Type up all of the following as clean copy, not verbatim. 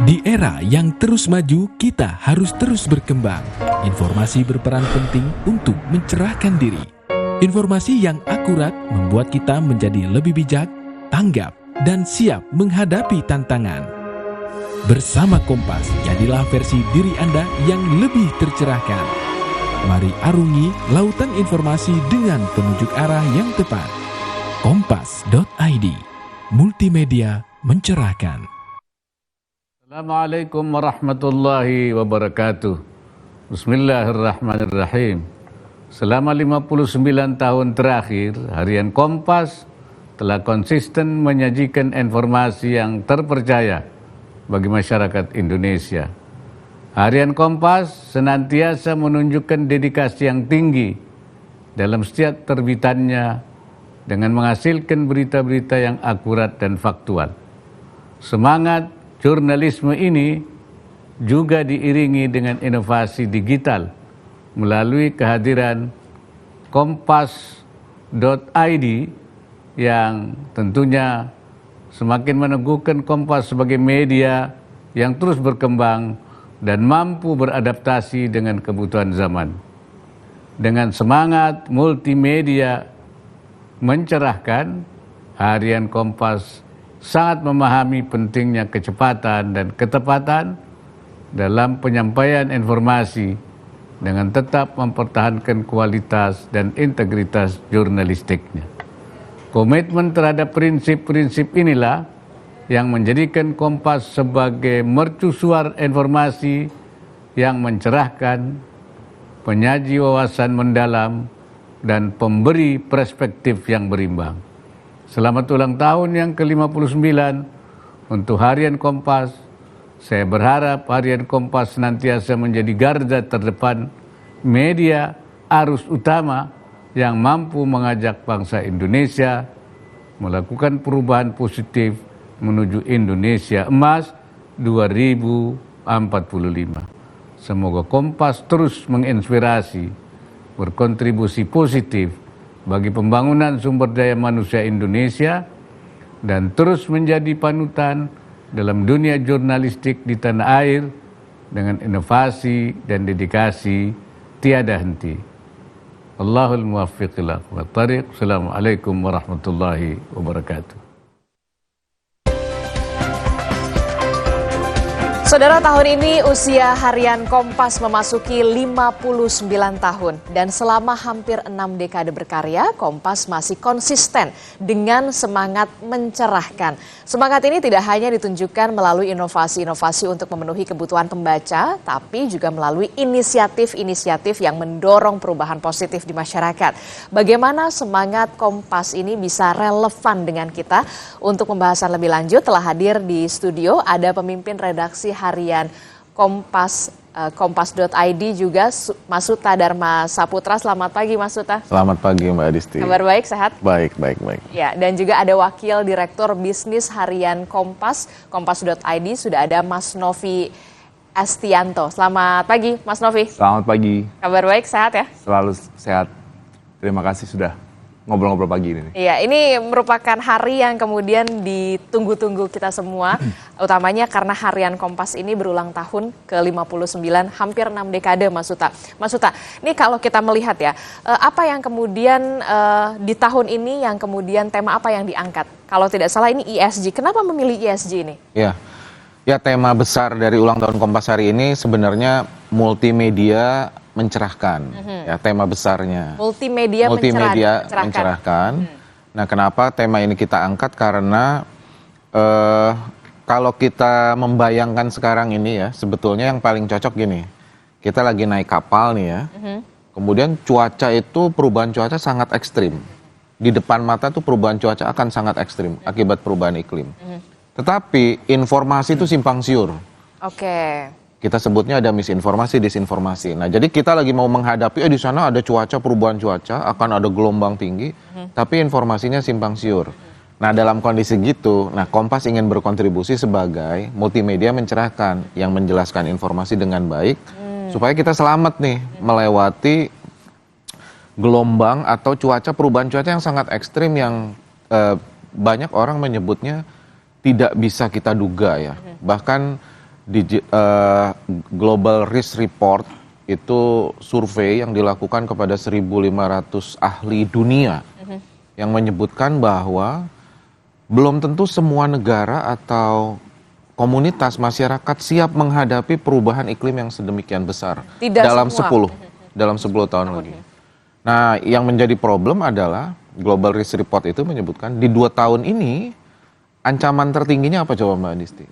Di era yang terus maju, kita harus terus berkembang. Informasi berperan penting untuk mencerahkan diri. Informasi yang akurat membuat kita menjadi lebih bijak, tanggap, dan siap menghadapi tantangan. Bersama Kompas, jadilah versi diri Anda yang lebih tercerahkan. Mari arungi lautan informasi dengan penunjuk arah yang tepat. Kompas.id, multimedia mencerahkan. Assalamualaikum warahmatullahi wabarakatuh. Bismillahirrahmanirrahim. Selama 59 tahun terakhir, Harian Kompas telah konsisten menyajikan informasi yang terpercaya bagi masyarakat Indonesia. Harian Kompas senantiasa menunjukkan dedikasi yang tinggi dalam setiap terbitannya dengan menghasilkan berita-berita yang akurat dan faktual. Semangat jurnalisme ini juga diiringi dengan inovasi digital melalui kehadiran Kompas.id yang tentunya semakin meneguhkan Kompas sebagai media yang terus berkembang dan mampu beradaptasi dengan kebutuhan zaman. Dengan semangat multimedia mencerahkan, Harian Kompas sangat memahami pentingnya kecepatan dan ketepatan dalam penyampaian informasi dengan tetap mempertahankan kualitas dan integritas jurnalistiknya. Komitmen terhadap prinsip-prinsip inilah yang menjadikan Kompas sebagai mercusuar informasi yang mencerahkan, penyaji wawasan mendalam, dan pemberi perspektif yang berimbang. Selamat ulang tahun yang ke-59 untuk Harian Kompas. Saya berharap Harian Kompas senantiasa menjadi garda terdepan media arus utama yang mampu mengajak bangsa Indonesia melakukan perubahan positif menuju Indonesia Emas 2045. Semoga Kompas terus menginspirasi, berkontribusi positif bagi pembangunan sumber daya manusia Indonesia dan terus menjadi panutan dalam dunia jurnalistik di tanah air dengan inovasi dan dedikasi tiada henti. Allahul muwaffiq ila aqwamit thariq. Assalamualaikum warahmatullahi wabarakatuh. Saudara, tahun ini usia Harian Kompas memasuki 59 tahun dan selama hampir 6 dekade berkarya, Kompas masih konsisten dengan semangat mencerahkan. Semangat ini tidak hanya ditunjukkan melalui inovasi-inovasi untuk memenuhi kebutuhan pembaca, tapi juga melalui inisiatif-inisiatif yang mendorong perubahan positif di masyarakat. Bagaimana semangat Kompas ini bisa relevan dengan kita? Untuk pembahasan lebih lanjut telah hadir di studio ada pemimpin redaksi Harian Kompas, Kompas.id juga Mas Suta Dharma Saputra. Selamat pagi Mas Suta. Selamat pagi Mbak Adisti. Kabar baik, sehat? Baik. Ya, dan juga ada Wakil Direktur Bisnis Harian Kompas, Kompas.id, sudah ada Mas Novi Estianto. Selamat pagi Mas Novi. Selamat pagi. Kabar baik, sehat ya? Selalu sehat. Terima kasih sudah ngobrol-ngobrol pagi ini. Iya, ini merupakan hari yang kemudian ditunggu-tunggu kita semua, utamanya karena Harian Kompas ini berulang tahun ke-59, hampir 6 dekade Mas Suta. Mas Suta, ini kalau kita melihat ya, apa yang kemudian di tahun ini yang kemudian tema apa yang diangkat? Kalau tidak salah ini ESG, kenapa memilih ESG ini? Ya, tema besar dari ulang tahun Kompas hari ini sebenarnya multimedia mencerahkan, ya tema besarnya. Multimedia mencerahkan. Nah, kenapa tema ini kita angkat? Karena kalau kita membayangkan sekarang ini ya, sebetulnya yang paling cocok gini, kita lagi naik kapal nih ya, kemudian cuaca itu perubahan cuaca sangat ekstrim. Di depan mata tuh perubahan cuaca akan sangat ekstrim akibat perubahan iklim. Tetapi informasi itu simpang siur. Oke. Kita sebutnya ada misinformasi, disinformasi. Nah, jadi kita lagi mau menghadapi, di sana ada cuaca, perubahan cuaca, akan ada gelombang tinggi, tapi informasinya simpang siur. Nah, dalam kondisi gitu, Kompas ingin berkontribusi sebagai multimedia mencerahkan, yang menjelaskan informasi dengan baik, supaya kita selamat nih, melewati gelombang atau perubahan cuaca yang sangat ekstrim, yang banyak orang menyebutnya tidak bisa kita duga ya. Bahkan Global Risk Report itu survei yang dilakukan kepada 1.500 ahli dunia yang menyebutkan bahwa belum tentu semua negara atau komunitas masyarakat siap menghadapi perubahan iklim yang sedemikian besar dalam semua. 10 tahun lagi. Nah, yang menjadi problem adalah Global Risk Report itu menyebutkan di 2 tahun ini ancaman tertingginya apa coba Mbak Adisti?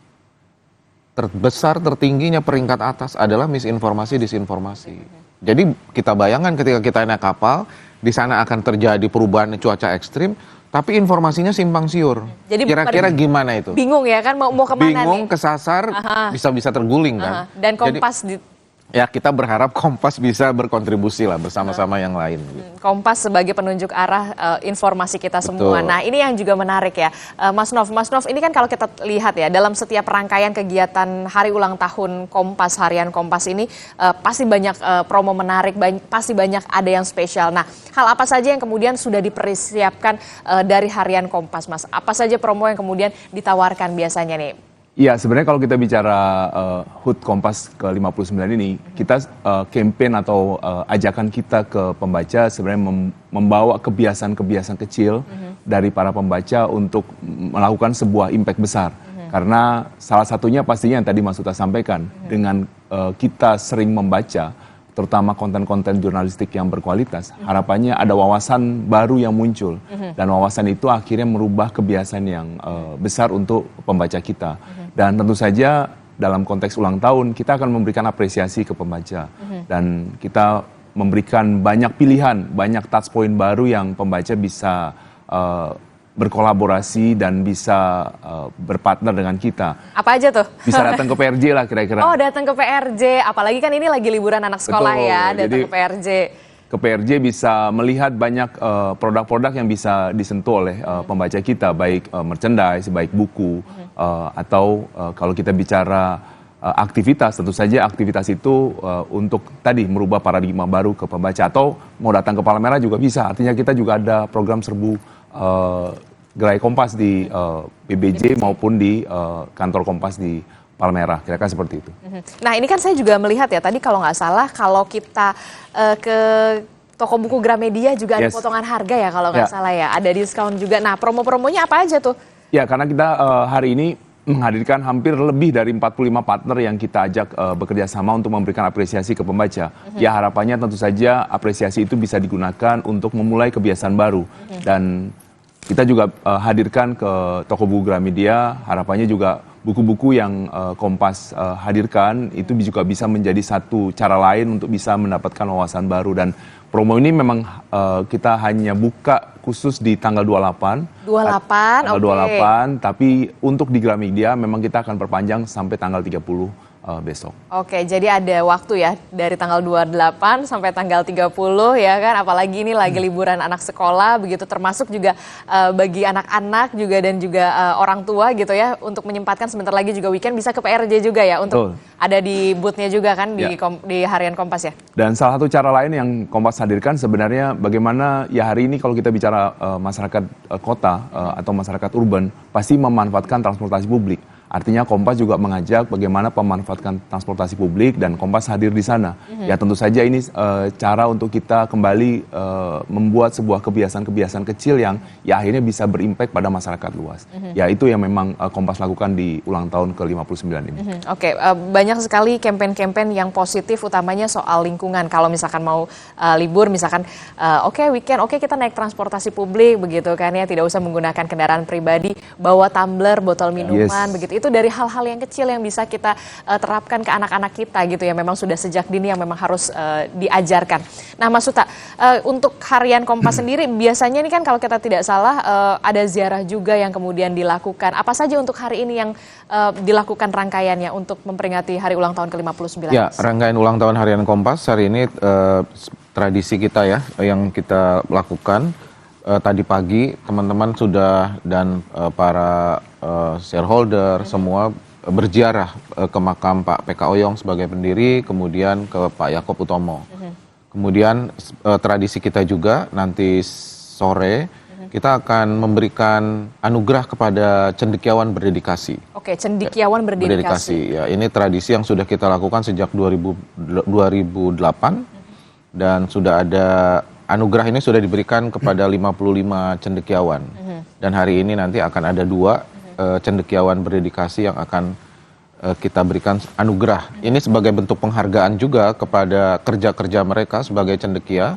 Terbesar, tertingginya peringkat atas adalah misinformasi, disinformasi. Jadi kita bayangkan ketika kita naik kapal, di sana akan terjadi perubahan cuaca ekstrim, tapi informasinya simpang siur. Jadi kira-kira gimana itu? Bingung ya kan mau kemana nih? Bingung, kesasar, bisa-bisa terguling kan. Dan Kompas ya kita berharap Kompas bisa berkontribusi lah bersama-sama yang lain. Kompas sebagai penunjuk arah informasi kita semua. Betul. Nah ini yang juga menarik ya, Mas Nov. Mas Nov, ini kan kalau kita lihat ya dalam setiap rangkaian kegiatan hari ulang tahun Kompas, harian Kompas ini pasti banyak promo menarik, pasti banyak ada yang spesial. Nah hal apa saja yang kemudian sudah dipersiapkan dari harian Kompas, Mas? Apa saja promo yang kemudian ditawarkan biasanya nih? Iya, sebenarnya kalau kita bicara HUT Kompas ke-59 ini, kita campaign atau ajakan kita ke pembaca sebenarnya membawa kebiasaan-kebiasaan kecil dari para pembaca untuk melakukan sebuah impact besar. Karena salah satunya pastinya yang tadi Mas Uta sampaikan, dengan kita sering membaca, terutama konten-konten jurnalistik yang berkualitas, harapannya ada wawasan baru yang muncul. Dan wawasan itu akhirnya merubah kebiasaan yang besar untuk pembaca kita. Dan tentu saja dalam konteks ulang tahun, kita akan memberikan apresiasi ke pembaca. Dan kita memberikan banyak pilihan, banyak touch point baru yang pembaca bisa berkolaborasi dan bisa berpartner dengan kita. Apa aja tuh? Bisa datang ke PRJ lah kira-kira. Oh, datang ke PRJ, apalagi kan ini lagi liburan anak sekolah. Betul, ya, datang ke PRJ. Ke PRJ bisa melihat banyak produk-produk yang bisa disentuh oleh pembaca kita, baik merchandise, baik buku, atau kalau kita bicara aktivitas, tentu saja aktivitas itu untuk tadi merubah paradigma baru ke pembaca, atau mau datang ke Palmerah juga bisa. Artinya kita juga ada program serbu Gerai Kompas di PBJ maupun di kantor Kompas di Palmerah, kira-kira seperti itu. Nah ini kan saya juga melihat ya, tadi kalau nggak salah kalau kita ke toko buku Gramedia juga ada potongan harga ya kalau nggak salah ya, ada diskon juga. Nah promo-promonya apa aja tuh? Ya karena kita hari ini menghadirkan hampir lebih dari 45 partner yang kita ajak bekerja sama untuk memberikan apresiasi ke pembaca. Ya harapannya tentu saja apresiasi itu bisa digunakan untuk memulai kebiasaan baru. Dan kita juga hadirkan ke toko buku Gramedia, harapannya juga buku-buku yang Kompas hadirkan itu juga bisa menjadi satu cara lain untuk bisa mendapatkan wawasan baru. Dan promo ini memang kita hanya buka khusus di tanggal 28. 28, tanggal 28, tapi untuk di Gramedia memang kita akan perpanjang sampai tanggal 30 besok. Oke, jadi ada waktu ya dari tanggal 28 sampai tanggal 30 ya kan, apalagi ini lagi liburan anak sekolah begitu, termasuk juga bagi anak-anak juga dan juga orang tua gitu ya, untuk menyempatkan sebentar lagi juga weekend bisa ke PRJ juga ya untuk ada di booth-nya juga kan di harian Kompas ya. Dan salah satu cara lain yang Kompas hadirkan sebenarnya bagaimana ya hari ini kalau kita bicara masyarakat kota atau masyarakat urban pasti memanfaatkan transportasi publik. Artinya Kompas juga mengajak bagaimana memanfaatkan transportasi publik dan Kompas hadir di sana. Ya tentu saja ini cara untuk kita kembali membuat sebuah kebiasaan-kebiasaan kecil yang ya akhirnya bisa berimpact pada masyarakat luas. Ya itu yang memang Kompas lakukan di ulang tahun ke-59 ini. Oke, banyak sekali campaign-campaign yang positif utamanya soal lingkungan. Kalau misalkan mau libur misalkan weekend kita naik transportasi publik begitu kan ya, tidak usah menggunakan kendaraan pribadi, bawa tumbler, botol minuman begitu. Itu dari hal-hal yang kecil yang bisa kita terapkan ke anak-anak kita gitu ya, memang sudah sejak dini yang memang harus diajarkan. Nah Mas Uta, untuk harian Kompas sendiri biasanya ini kan kalau kita tidak salah ada ziarah juga yang kemudian dilakukan. Apa saja untuk hari ini yang dilakukan rangkaiannya untuk memperingati hari ulang tahun ke-59? Ya, rangkaian ulang tahun harian Kompas hari ini tradisi kita ya yang kita lakukan. Tadi pagi teman-teman sudah dan para shareholder semua berziarah ke makam Pak PK Oyong sebagai pendiri, kemudian ke Pak Yaakob Utomo. Kemudian tradisi kita juga nanti sore kita akan memberikan anugerah kepada cendekiawan berdedikasi. Oke, cendekiawan berdedikasi. Ya, ini tradisi yang sudah kita lakukan sejak 2008 dan sudah ada anugerah ini sudah diberikan kepada 55 cendekiawan. Dan hari ini nanti akan ada 2 cendekiawan berdedikasi yang akan kita berikan anugerah. Ini sebagai bentuk penghargaan juga kepada kerja-kerja mereka sebagai cendekia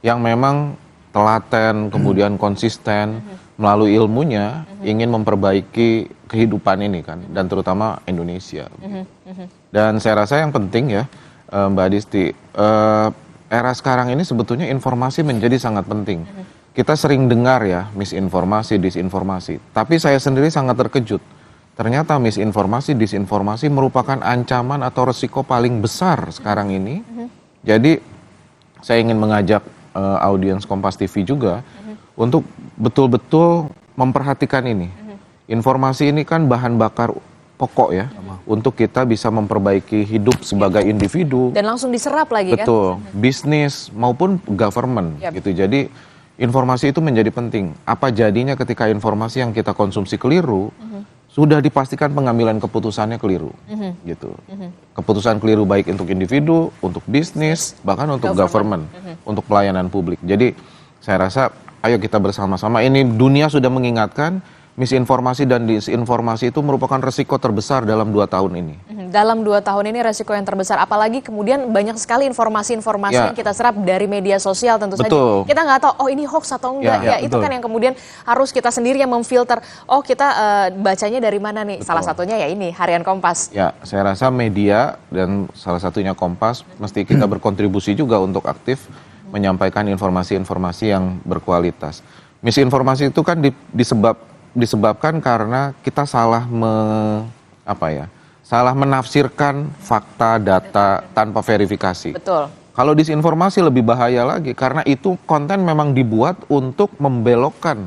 yang memang telaten, kemudian konsisten melalui ilmunya ingin memperbaiki kehidupan ini kan, dan terutama Indonesia. Dan saya rasa yang penting ya, Mbak Disti, era sekarang ini sebetulnya informasi menjadi sangat penting. Kita sering dengar ya misinformasi, disinformasi, tapi saya sendiri sangat terkejut. Ternyata misinformasi, disinformasi merupakan ancaman atau resiko paling besar sekarang ini. Jadi saya ingin mengajak audiens Kompas TV juga untuk betul-betul memperhatikan ini. Informasi ini kan bahan bakar pokok ya, untuk kita bisa memperbaiki hidup sebagai individu. Dan langsung diserap lagi kan? Betul, bisnis maupun government gitu. Jadi informasi itu menjadi penting. Apa jadinya ketika informasi yang kita konsumsi keliru, sudah dipastikan pengambilan keputusannya keliru, gitu. Keputusan keliru baik untuk individu, untuk bisnis, bahkan untuk government, untuk pelayanan publik. Jadi saya rasa, ayo kita bersama-sama. Ini dunia sudah mengingatkan, misinformasi dan disinformasi itu merupakan resiko terbesar dalam 2 tahun ini. Dalam 2 tahun ini resiko yang terbesar, apalagi kemudian banyak sekali informasi-informasi yang kita serap dari media sosial tentu saja. Kita nggak tahu, oh ini hoax atau enggak, ya itu kan yang kemudian harus kita sendiri yang memfilter, oh kita bacanya dari mana nih, salah satunya ya ini, Harian Kompas. Ya, saya rasa media dan salah satunya Kompas, mesti kita berkontribusi juga untuk aktif menyampaikan informasi-informasi yang berkualitas. Misinformasi itu kan disebabkan karena kita salah salah menafsirkan fakta, data tanpa verifikasi. Betul. Kalau disinformasi lebih bahaya lagi karena itu konten memang dibuat untuk membelokkan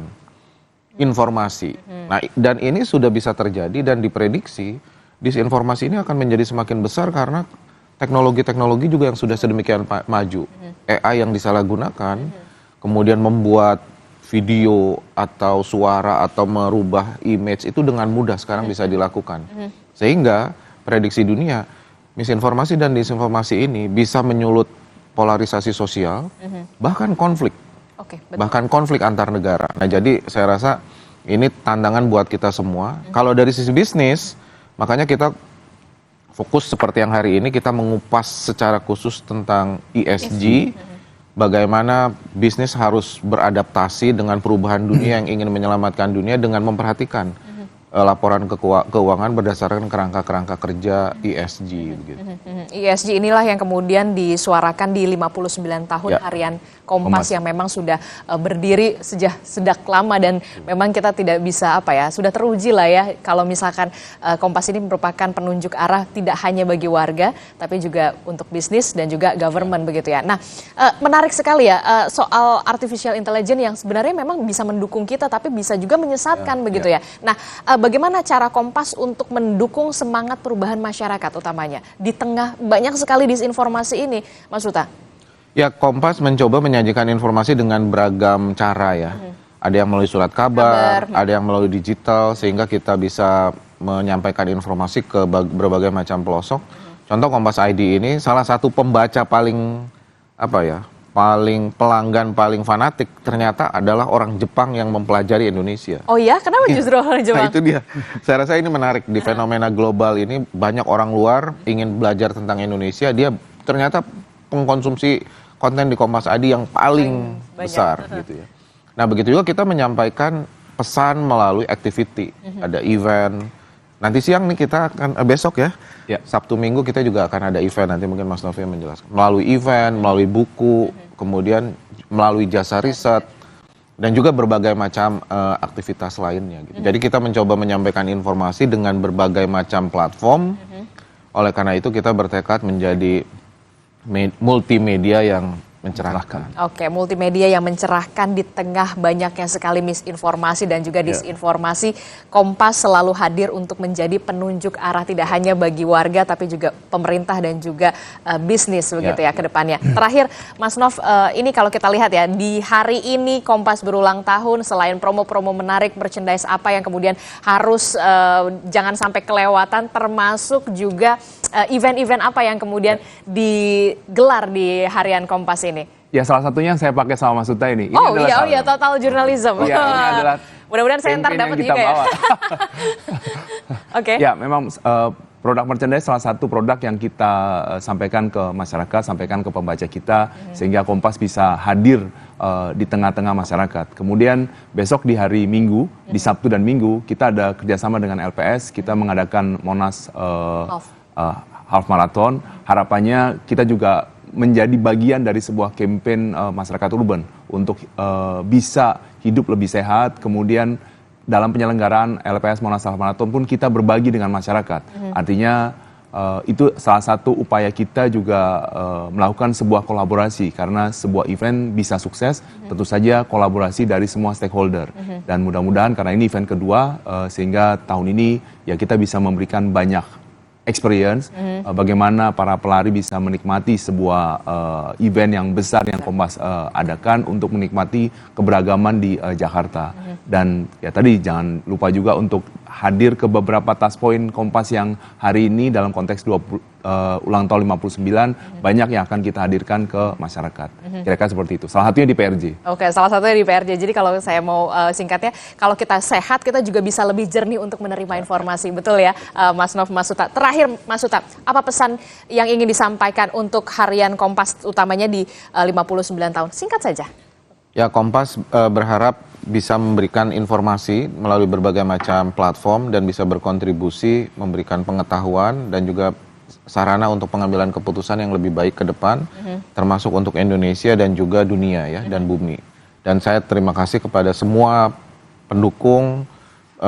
informasi. Nah, dan ini sudah bisa terjadi dan diprediksi disinformasi ini akan menjadi semakin besar karena teknologi-teknologi juga yang sudah sedemikian maju. AI yang disalahgunakan, kemudian membuat video atau suara atau merubah image itu dengan mudah sekarang bisa dilakukan. Sehingga prediksi dunia, misinformasi dan disinformasi ini bisa menyulut polarisasi sosial, bahkan konflik. Bahkan konflik antar negara. Nah, jadi saya rasa ini tantangan buat kita semua. Kalau dari sisi bisnis, makanya kita fokus seperti yang hari ini kita mengupas secara khusus tentang ESG. Bagaimana bisnis harus beradaptasi dengan perubahan dunia yang ingin menyelamatkan dunia dengan memperhatikan laporan keuangan berdasarkan kerangka-kerangka kerja ESG. Begitu. ESG inilah yang kemudian disuarakan di 59 tahun Harian Kompas yang memang sudah berdiri sejak lama dan memang kita tidak bisa sudah teruji lah ya kalau misalkan Kompas ini merupakan penunjuk arah tidak hanya bagi warga tapi juga untuk bisnis dan juga government begitu ya. Nah, menarik sekali ya soal artificial intelligence yang sebenarnya memang bisa mendukung kita tapi bisa juga menyesatkan begitu ya. Nah, bagaimana cara Kompas untuk mendukung semangat perubahan masyarakat utamanya di tengah banyak sekali disinformasi ini, Mas Ruta? Ya, Kompas mencoba menyajikan informasi dengan beragam cara ya. Ada yang melalui surat kabar, ada yang melalui digital, sehingga kita bisa menyampaikan informasi ke berbagai macam pelosok. Contoh Kompas ID ini salah satu pembaca paling paling pelanggan, paling fanatik ternyata adalah orang Jepang yang mempelajari Indonesia. Oh ya, kenapa justru orang Jepang? Nah itu dia, saya rasa ini menarik, di fenomena global ini banyak orang luar ingin belajar tentang Indonesia, dia ternyata pengkonsumsi konten di Kompas ID yang paling besar gitu ya. Nah begitu juga kita menyampaikan pesan melalui activity, ada event. Nanti siang nih kita akan, besok ya, Sabtu Minggu kita juga akan ada event, nanti mungkin Mas Novi menjelaskan. Melalui event, melalui buku, kemudian melalui jasa riset, dan juga berbagai macam aktivitas lainnya. Gitu. Jadi kita mencoba menyampaikan informasi dengan berbagai macam platform, oleh karena itu kita bertekad menjadi multimedia yang mencerahkan. Oke, multimedia yang mencerahkan di tengah banyaknya sekali misinformasi dan juga disinformasi. Kompas selalu hadir untuk menjadi penunjuk arah tidak hanya bagi warga tapi juga pemerintah dan juga bisnis begitu ya ke depannya. Terakhir Mas Nov, ini kalau kita lihat ya di hari ini Kompas berulang tahun, selain promo-promo menarik, merchandise apa yang kemudian harus jangan sampai kelewatan, termasuk juga event-event apa yang kemudian digelar di harian Kompas ini? Ya salah satunya saya pakai sama Mas Uta ini. Iya, total journalism. Iya, ini adalah mudah-mudahan saya ntar dapat juga ya. Oke. Ya, memang produk merchandise salah satu produk yang kita sampaikan ke masyarakat, sampaikan ke pembaca kita, sehingga Kompas bisa hadir di tengah-tengah masyarakat. Kemudian besok di hari Minggu, di Sabtu dan Minggu, kita ada kerjasama dengan LPS, kita mengadakan Monas Half Marathon. Harapannya kita juga menjadi bagian dari sebuah campaign masyarakat urban untuk bisa hidup lebih sehat. Kemudian dalam penyelenggaraan LPS Monas Half Marathon pun kita berbagi dengan masyarakat. Artinya itu salah satu upaya kita juga melakukan sebuah kolaborasi, karena sebuah event bisa sukses tentu saja kolaborasi dari semua stakeholder. Dan mudah-mudahan karena ini event kedua sehingga tahun ini ya kita bisa memberikan banyak experience bagaimana para pelari bisa menikmati sebuah event yang besar yang Kompas adakan untuk menikmati keberagaman di Jakarta. Dan ya tadi jangan lupa juga untuk hadir ke beberapa touchpoint Kompas yang hari ini dalam konteks ulang tahun 59 banyak yang akan kita hadirkan ke masyarakat. Kira-kira seperti itu. Salah satunya di PRJ. Oke, salah satunya di PRJ. Jadi kalau saya mau singkatnya, kalau kita sehat kita juga bisa lebih jernih untuk menerima informasi. Betul ya, Mas Nov, Mas Uta. Terakhir Mas Uta, apa pesan yang ingin disampaikan untuk harian Kompas utamanya di 59 tahun? Singkat saja. Ya, Kompas berharap bisa memberikan informasi melalui berbagai macam platform dan bisa berkontribusi, memberikan pengetahuan dan juga sarana untuk pengambilan keputusan yang lebih baik ke depan, termasuk untuk Indonesia dan juga dunia ya, dan bumi. Dan saya terima kasih kepada semua pendukung,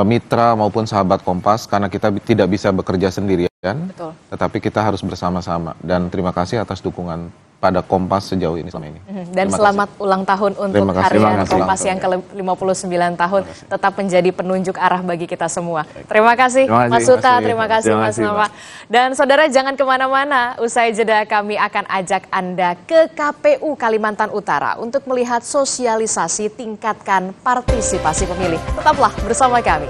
mitra maupun sahabat Kompas, karena kita tidak bisa bekerja sendirian, tetapi kita harus bersama-sama. Dan terima kasih atas dukungan pada Kompas sejauh ini selama ini. Dan selamat ulang tahun untuk harian Kompas yang ke-59 tahun. Tetap menjadi penunjuk arah bagi kita semua. Terima kasih Mas Uta, terima kasih Mas Nova. Dan saudara jangan kemana-mana, usai jeda kami akan ajak Anda ke KPU Kalimantan Utara untuk melihat sosialisasi tingkatkan partisipasi pemilih. Tetaplah bersama kami.